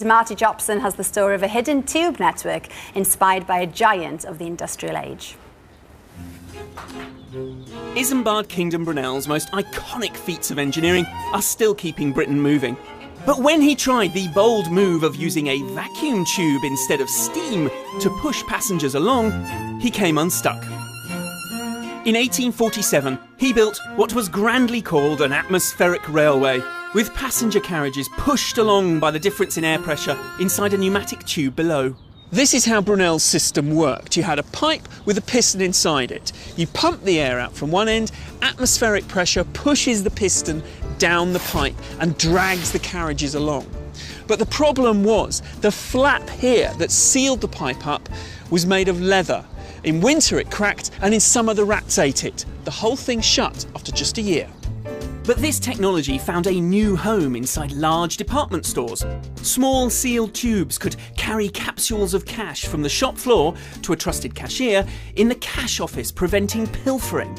Marty Jobson has the story of a hidden tube network inspired by a giant of the industrial age. Isambard Kingdom Brunel's most iconic feats of engineering are still keeping Britain moving. But when he tried the bold move of using a vacuum tube instead of steam to push passengers along, he came unstuck. In 1847, he built what was grandly called an atmospheric railway, with passenger carriages pushed along by the difference in air pressure inside a pneumatic tube below. This is how Brunel's system worked. You had a pipe with a piston inside it. You pump the air out from one end, atmospheric pressure pushes the piston down the pipe and drags the carriages along. But the problem was, the flap here that sealed the pipe up was made of leather. In winter it cracked, and in summer the rats ate it. The whole thing shut after just a year. But this technology found a new home inside large department stores. Small sealed tubes could carry capsules of cash from the shop floor to a trusted cashier in the cash office, preventing pilfering.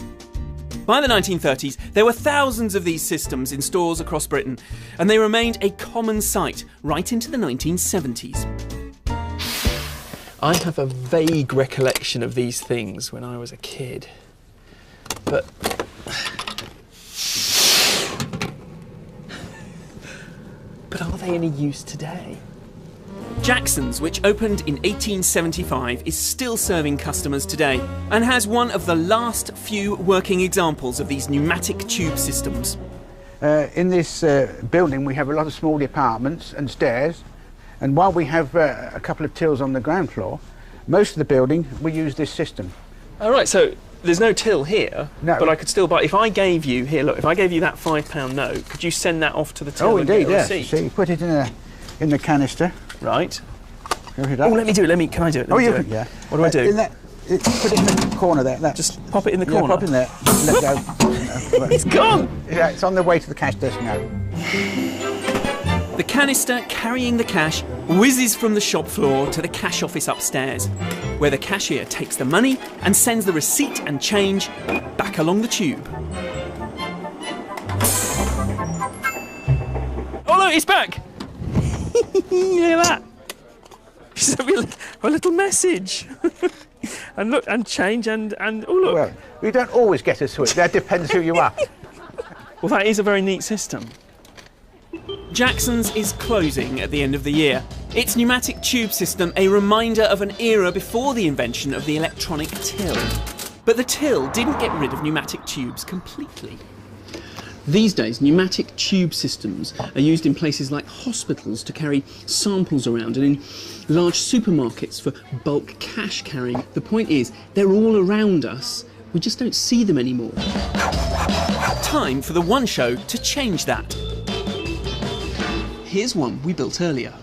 By the 1930s, there were thousands of these systems in stores across Britain, and they remained a common sight right into the 1970s. I have a vague recollection of these things when I was a kid, but are they any use today? Jackson's, which opened in 1875, is still serving customers today and has one of the last few working examples of these pneumatic tube systems. In this building we have a lot of small apartments and stairs, and while we have a couple of tills on the ground floor, most of the building we use this system. Oh, right, so there's no till here, no. But I could still buy. If I gave you, here, look, if I gave you that £5 note, could you send that off to the till? Oh, indeed, yes. See, you put it in the canister. Right. Oh, let me do it. Can I do it? Oh, you can, yeah. What do I do? Put it in the corner there. Just pop it in the corner? Yeah, pop it in there. Let go. It's gone! Yeah, it's on the way to the cash desk now. The canister carrying the cash whizzes from the shop floor to the cash office upstairs, where the cashier takes the money and sends the receipt and change back along the tube. Oh look, it's back! Look at that! It's a little message. And look, and change, and oh look. Well, we don't always get us to it. That depends who you are. Well, that is a very neat system. Jackson's is closing at the end of the year. Its pneumatic tube system a reminder of an era before the invention of the electronic till. But the till didn't get rid of pneumatic tubes completely. These days, pneumatic tube systems are used in places like hospitals to carry samples around, and in large supermarkets for bulk cash carrying. The point is, they're all around us, we just don't see them anymore. Time for the One Show to change that. Here's one we built earlier.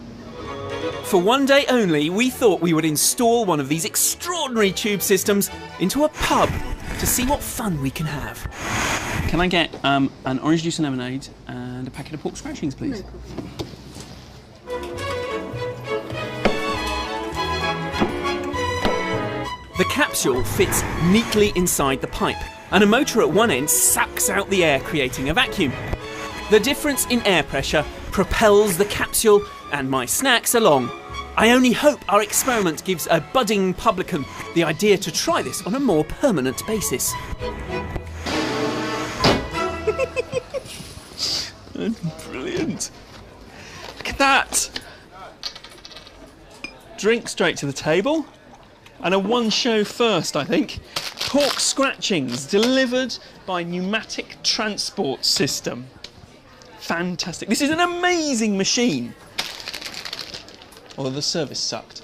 For one day only, we thought we would install one of these extraordinary tube systems into a pub to see what fun we can have. Can I get an orange juice and lemonade and a packet of pork scratchings, please? The capsule fits neatly inside the pipe, and a motor at one end sucks out the air, creating a vacuum. The difference in air pressure propels the capsule and my snacks along. I only hope our experiment gives a budding publican the idea to try this on a more permanent basis. Brilliant. Look at that. Drink straight to the table. And a one show first, I think. Pork scratchings delivered by pneumatic transport system. Fantastic. This is an amazing machine. Although the service sucked.